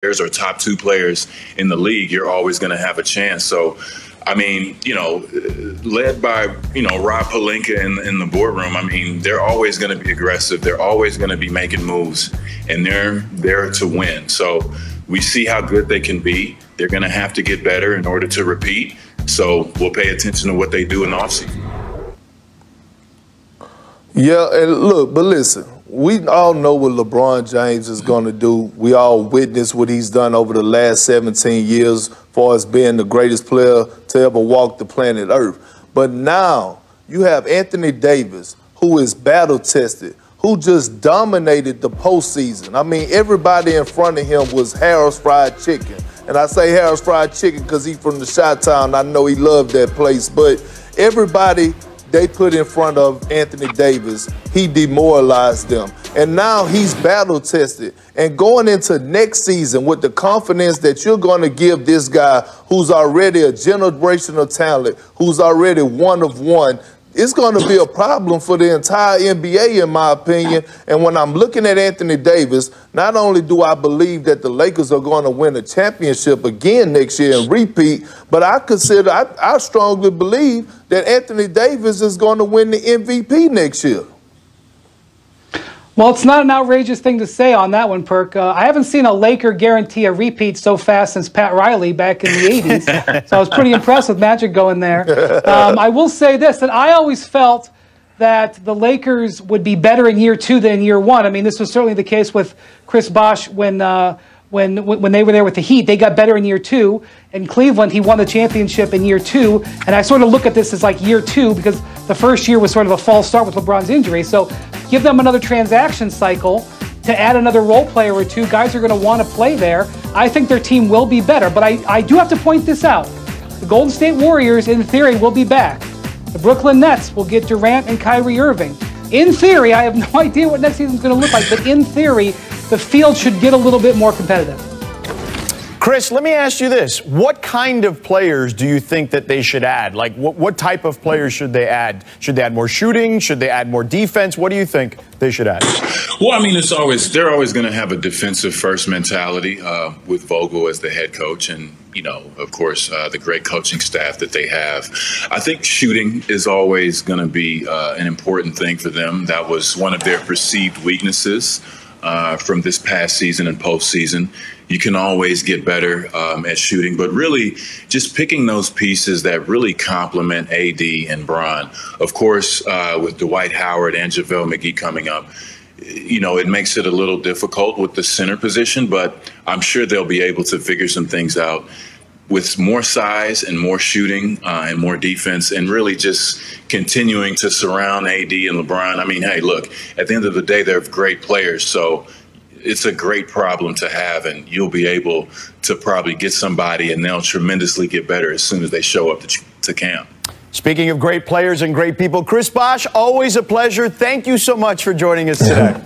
or top 2 players in the league, you're always going to have a chance. So, I mean, led by, Rob Pelinka in the boardroom, I mean, they're always going to be aggressive. They're always going to be making moves, and they're there to win. So we see how good they can be. They're going to have to get better in order to repeat. So we'll pay attention to what they do in the offseason. Yeah, and look, but listen, we all know what LeBron James is going to do. We all witnessed what he's done over the last 17 years as far as being the greatest player to ever walk the planet Earth. But now you have Anthony Davis, who is battle-tested, who just dominated the postseason. I mean, everybody in front of him was Harris Fried Chicken. And I say Harris Fried Chicken because he's from the Chi-Town. I know he loved that place. But everybody they put in front of Anthony Davis, he demoralized them. And now he's battle-tested. And going into next season with the confidence that you're going to give this guy who's already a generational talent, who's already one of one, it's going to be a problem for the entire NBA, in my opinion. And when I'm looking at Anthony Davis, not only do I believe that the Lakers are going to win a championship again next year and repeat, but I strongly believe that Anthony Davis is going to win the MVP next year. Well, it's not an outrageous thing to say on that one, Perk. I haven't seen a Laker guarantee a repeat so fast since Pat Riley back in the 80s. So I was pretty impressed with Magic going there. I will say this, that I always felt that the Lakers would be better in year 2 than in year 1. I mean, this was certainly the case with Chris Bosh when they were there with the Heat. They got better in year 2. In Cleveland, he won the championship in year 2. And I sort of look at this as like year 2 because the first year was sort of a false start with LeBron's injury. So give them another transaction cycle to add another role player or 2. Guys are going to want to play there. I think their team will be better. But I do have to point this out. The Golden State Warriors, in theory, will be back. The Brooklyn Nets will get Durant and Kyrie Irving. In theory, I have no idea what next season is going to look like, but in theory, the field should get a little bit more competitive. Chris, let me ask you this. What kind of players do you think that they should add? Like, what type of players should they add? Should they add more shooting? Should they add more defense? What do you think they should add? Well, I mean, they're always going to have a defensive-first mentality with Vogel as the head coach and, of course, the great coaching staff that they have. I think shooting is always going to be an important thing for them. That was one of their perceived weaknesses from this past season and postseason. You can always get better at shooting, but really just picking those pieces that really complement AD and Bron. Of course, with Dwight Howard and JaVale McGee coming up, it makes it a little difficult with the center position, but I'm sure they'll be able to figure some things out with more size and more shooting and more defense and really just continuing to surround AD and LeBron. I mean, hey, look, at the end of the day, they're great players, so it's a great problem to have, and you'll be able to probably get somebody, and they'll tremendously get better as soon as they show up to camp. Speaking of great players and great people, Chris Bosh, always a pleasure. Thank you so much for joining us today.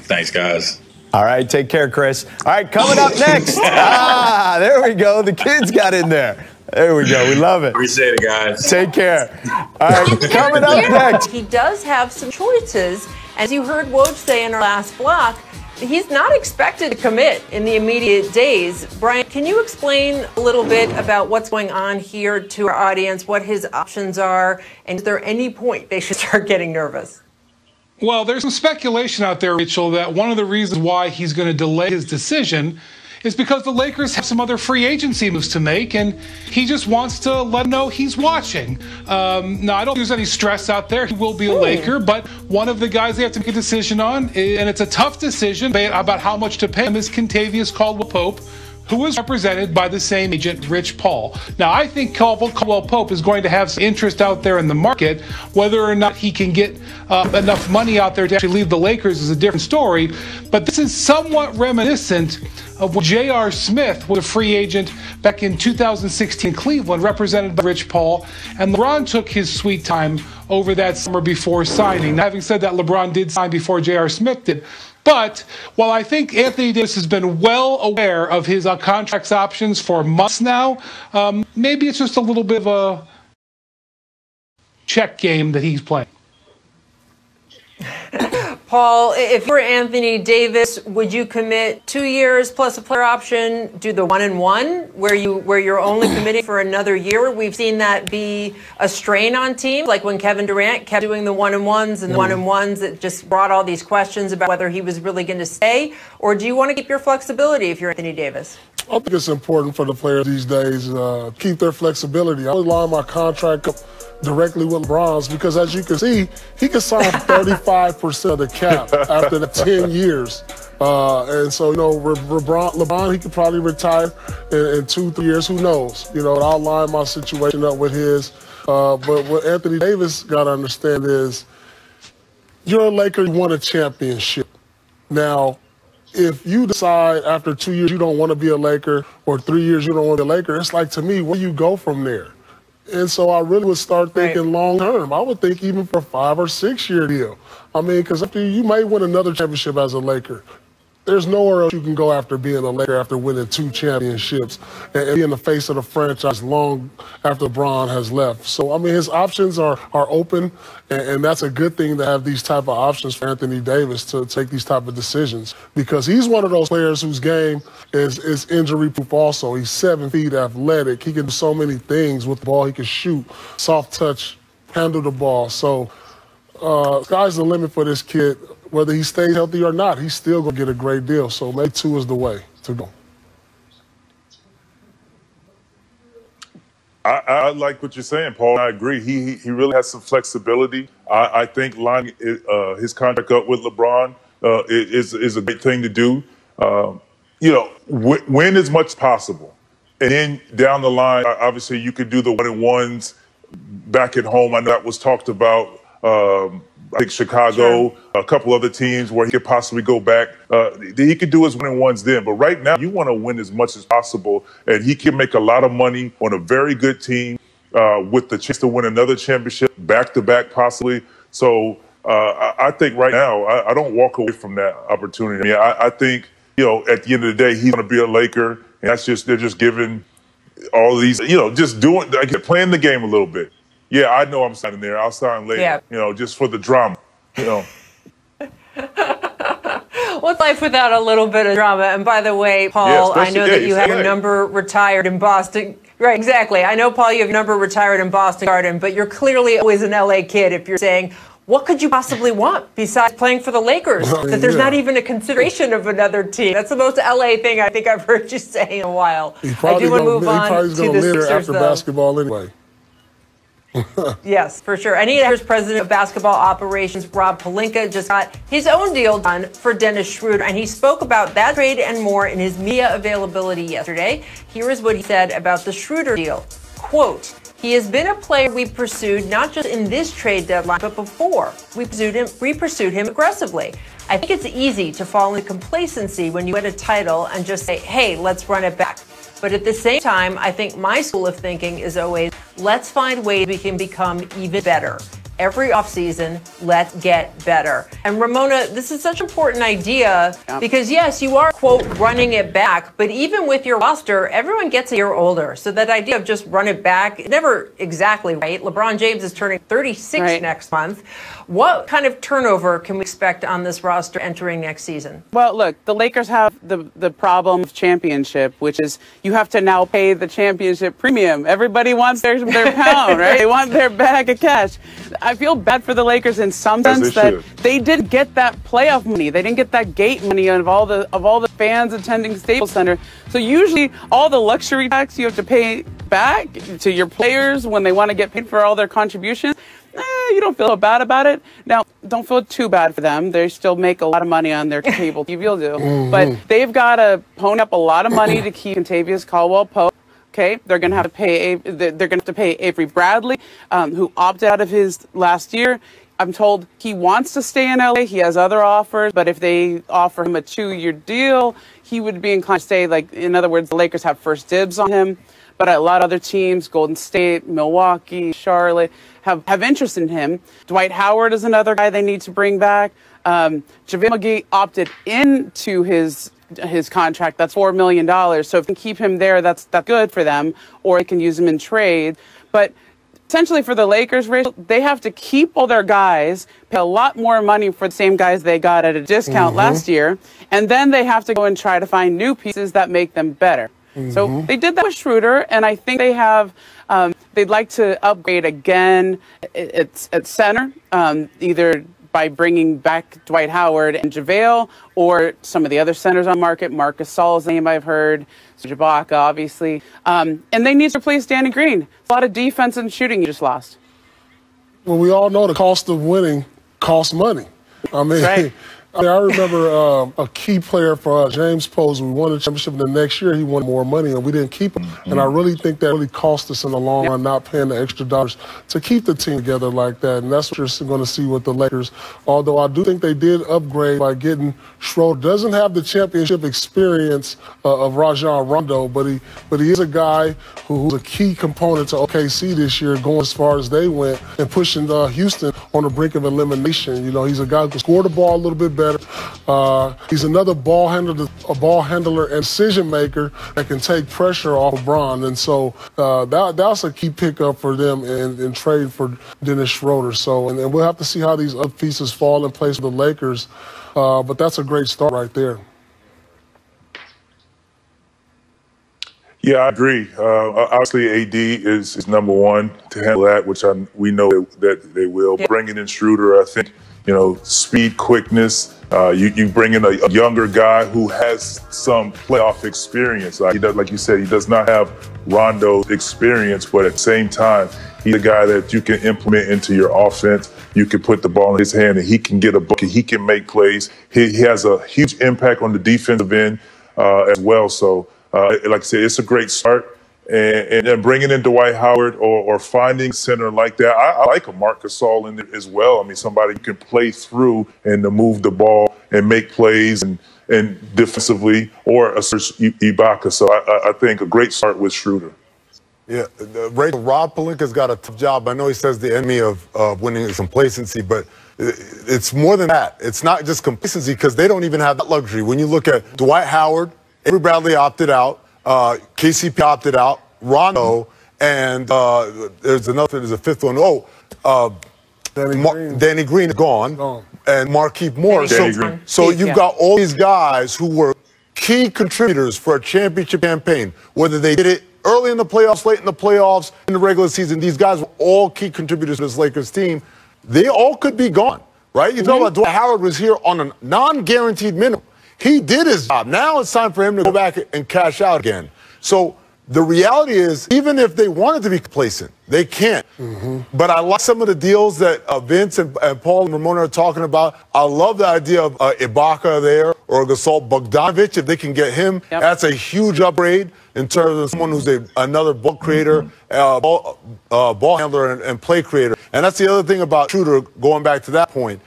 Thanks, guys. All right, take care, Chris. All right, coming up next. There we go. The kids got in there. There we go. We love it. Appreciate it, guys. Take care. All right, coming up next. He does have some choices. As you heard Woj say in our last block, he's not expected to commit in the immediate days. Brian, can you explain a little bit about what's going on here to our audience, what his options are, and is there any point they should start getting nervous? Well, there's some speculation out there, Rachel, that one of the reasons why he's going to delay his decision is because the Lakers have some other free agency moves to make, and he just wants to let them know he's watching. Now, I don't think there's any stress out there. He will be a Laker, but one of the guys they have to make a decision on, and it's a tough decision about how much to pay him, is Kentavious Caldwell-Pope, who is represented by the same agent, Rich Paul. Now, I think Caldwell-Pope is going to have some interest out there in the market. Whether or not he can get enough money out there to actually leave the Lakers is a different story. But this is somewhat reminiscent of when J.R. Smith was a free agent back in 2016 in Cleveland, represented by Rich Paul. And LeBron took his sweet time over that summer before signing. Now, having said that, LeBron did sign before J.R. Smith did. But while I think Anthony Davis has been well aware of his contracts options for months now, maybe it's just a little bit of a check game that he's playing. Paul, if you were Anthony Davis, would you commit 2 years plus a player option, do the 1-and-1, where you're only committing for another year? We've seen that be a strain on teams, like when Kevin Durant kept doing the 1-and-1s and the 1-and-1s, that just brought all these questions about whether he was really going to stay. Or do you want to keep your flexibility if you're Anthony Davis? I think it's important for the players these days keep their flexibility. I line my contract up directly with LeBron's because, as you can see, he can sign 35% of the cap after the 10 years. And so, you know, LeBron, he could probably retire in 2-3 years. Who knows? You know, I'll line my situation up with his. But what Anthony Davis got to understand is you're a Laker, you won a championship. Now, if you decide after 2 years you don't want to be a Laker or 3 years you don't want to be a Laker, it's like, to me, where do you go from there? And so I really would start thinking long term. I would think even for a 5 or 6 year deal. I mean, because you might win another championship as a Laker. There's nowhere else you can go after being a Laker after winning 2 championships and being the face of the franchise long after LeBron has left. So, I mean, his options are open, and that's a good thing to have these type of options for Anthony Davis to take these type of decisions, because he's one of those players whose game is injury-proof also. He's 7 feet athletic. He can do so many things with the ball. He can shoot, soft touch, handle the ball. So sky's the limit for this kid. Whether he stays healthy or not, he's still going to get a great deal. So maybe 2 is the way to go. I like what you're saying, Paul. I agree. He really has some flexibility. I think lining his contract up with LeBron is a great thing to do. You know, win as much as possible. And then down the line, obviously, you could do the 1-and-1s back at home. I know that was talked about. I think Chicago, a couple other teams where he could possibly go back. He could do his 1-and-1s then. But right now, you want to win as much as possible. And he can make a lot of money on a very good team with the chance to win another championship, back-to-back possibly. So I think right now, I don't walk away from that opportunity. I mean, I think, you know, at the end of the day, he's going to be a Laker. And that's just, they're just giving all these, you know, just doing, like, playing the game a little bit. Yeah, I know I'm signing there. I'll sign later, you know, just for the drama, you know. What's life without a little bit of drama? And by the way, Paul, I know that you have your number retired in Boston. Right, exactly. I know, Paul, you have your number retired in Boston Garden, but you're clearly always an LA kid if you're saying, what could you possibly want besides playing for the Lakers? That there's not even a consideration of another team. That's the most LA thing I think I've heard you say in a while. I do want to move on to the Sixers, after basketball anyway. Yes, for sure. And here's President of Basketball Operations, Rob Pelinka, just got his own deal done for Dennis Schroeder. And he spoke about that trade and more in his media availability yesterday. Here is what he said about the Schroeder deal. Quote, he has been a player we pursued not just in this trade deadline, but before. We pursued him aggressively. I think it's easy to fall into complacency when you win a title and just say, hey, let's run it back. But at the same time, I think my school of thinking is always, let's find ways we can become even better. Every offseason, let's get better. And Ramona, this is such an important idea because, yes, you are, quote, running it back. But even with your roster, everyone gets a year older. So that idea of just run it back, never exactly right. LeBron James is turning 36 next month. What kind of turnover can we expect on this roster entering next season? Well, look, the Lakers have the problem of championship, which is you have to now pay the championship premium. Everybody wants their pound, right? They want their bag of cash. I feel bad for the Lakers in some sense that they didn't get that playoff money. They didn't get that gate money of all the fans attending Staples Center. So usually all the luxury tax you have to pay back to your players when they want to get paid for all their contributions. You don't feel bad about it. Now, don't feel too bad for them. They still make a lot of money on their cable TV deal. But they've got to pony up a lot of money to keep Kentavious Caldwell-Pope. Okay, they're going to have to pay Avery Bradley, who opted out of his last year. I'm told he wants to stay in LA. He has other offers, but if they offer him a 2-year deal, he would be inclined to stay. Like, in other words, the Lakers have first dibs on him. But a lot of other teams, Golden State, Milwaukee, Charlotte, have interest in him. Dwight Howard is another guy they need to bring back. JaVale McGee opted into his contract. That's $4 million. So if they keep him there, that's good for them. Or they can use him in trade. But essentially for the Lakers, Rachel, they have to keep all their guys, pay a lot more money for the same guys they got at a discount last year, and then they have to go and try to find new pieces that make them better. So they did that with Schroeder, and I think they have, they'd like to upgrade again at center, either by bringing back Dwight Howard and JaVale, or some of the other centers on market. Marc Gasol's name I've heard, Ibaka, obviously. And they need to replace Danny Green. A lot of defense and shooting you just lost. Well, we all know the cost of winning costs money. I mean, right. I remember a key player for James Posey. We won the championship, and the next year he won more money, and we didn't keep him. And I really think that really cost us in the long run, not paying the extra dollars to keep the team together like that. And that's what you're going to see with the Lakers. Although I do think they did upgrade by getting Schroeder. Doesn't have the championship experience of Rajon Rondo, but he is a guy who's a key component to OKC this year, going as far as they went and pushing Houston on the brink of elimination. You know, he's a guy who can score the ball a little bit better. He's another ball handler and decision maker that can take pressure off LeBron. And so that's a key pickup for them in trade for Dennis Schroeder. So, and we'll have to see how these other pieces fall in place for the Lakers. But that's a great start right there. Yeah, I agree. Obviously, AD is number one to handle that, which we know that they will. Yeah. Bringing in Schroeder, I think, speed, quickness. You bring in a younger guy who has some playoff experience. Like you said, he does not have Rondo's experience, but at the same time, he's a guy that you can implement into your offense. You can put the ball in his hand, and he can get a bucket. He can make plays. He has a huge impact on the defensive end as well. So, like I said, it's a great start. And bringing in Dwight Howard or finding center like that, I like a Marc Gasol in there as well. I mean, somebody who can play through and to move the ball and make plays and defensively, or a Ibaka. So I think a great start with Schroeder. Yeah, Rachel, Rob Pelinka's got a tough job. I know he says the enemy of winning is complacency, but it's more than that. It's not just complacency, because they don't even have that luxury. When you look at Dwight Howard, Avery Bradley opted out. KCP opted out, Rondo, and there's a fifth one. Danny Green is gone, and Markieff Morris. So you've got all these guys who were key contributors for a championship campaign, whether they did it early in the playoffs, late in the playoffs, in the regular season. These guys were all key contributors to this Lakers team. They all could be gone, right? You talk about Dwight Howard was here on a non-guaranteed minimum. He did his job. Now it's time for him to go back and cash out again. So the reality is, even if they wanted to be complacent, they can't. But I like some of the deals that Vince and Paul and Ramona are talking about. I love the idea of Ibaka there, or Gasol. Bogdanovic, if they can get him, that's a huge upgrade in terms of someone who's another ball creator, ball handler, and play creator. And that's the other thing about Schroeder, going back to that point.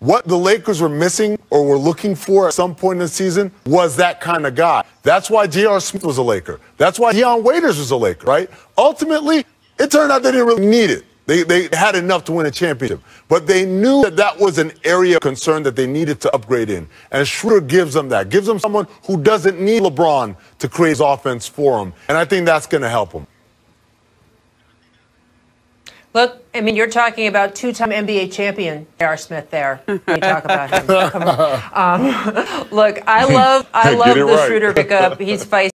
What the Lakers were missing or were looking for at some point in the season was that kind of guy. That's why J.R. Smith was a Laker. That's why Deion Waiters was a Laker, right? Ultimately, it turned out they didn't really need it. They had enough to win a championship. But they knew that that was an area of concern that they needed to upgrade in. And Schroeder gives them that. Gives them someone who doesn't need LeBron to create his offense for him. And I think that's going to help him. Look, I mean, you're talking about two-time NBA champion J.R. Smith there. When you talk about him. Come on. Look, I love the Schroeder pickup. He's feisty.